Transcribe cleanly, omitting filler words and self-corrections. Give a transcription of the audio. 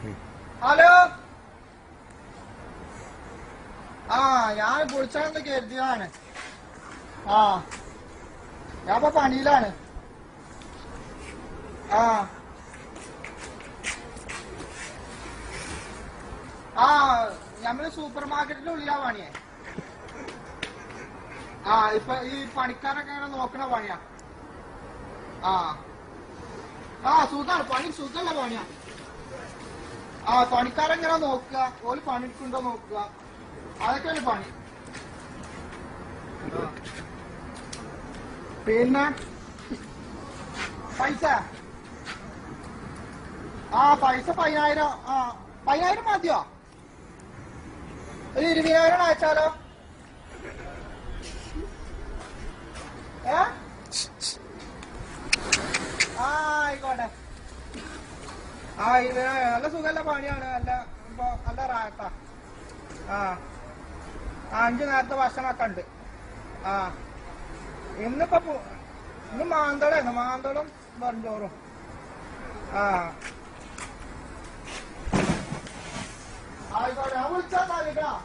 Hello. ഞാൻ വിളിച്ചാന്ന് കരുതിയതാണ്. ഞാനിപ്പോ പണിയിലാണ്. നമ്മള് സൂപ്പർ മാർക്കറ്റിന്റെ ഉള്ളിലാ പണിയേ. ഇപ്പൊ ഈ പണിക്കാരൊക്കെ ഇങ്ങനെ നോക്കണ പണിയാ. സുഖാണ്, പണി സുഖമുള്ള പണിയാ. പണിക്കാരെങ്ങനെ നോക്കുക, ഓല് പണിക്കുണ്ടോ നോക്കുക, അതൊക്കെയാണ് പണി. പിന്നെ പൈസ പൈസ 10,000. 10,000 മതിയോ? ഒരു 20,000 അയച്ചാലോ? ആയിക്കോട്ടെ. ഇത് നല്ല സുഖമുള്ള പണിയാണ്. നല്ല റാട്ടാ. 5 നേരത്തെ ഭക്ഷണമൊക്കെ ഉണ്ട്. ഇന്ന് മാന്തളാണ്, മാന്തളും വെറുംചോറും. ആയിക്കോട്ടെ, ഞാൻ വിളിച്ചാ വിളിക്കാം.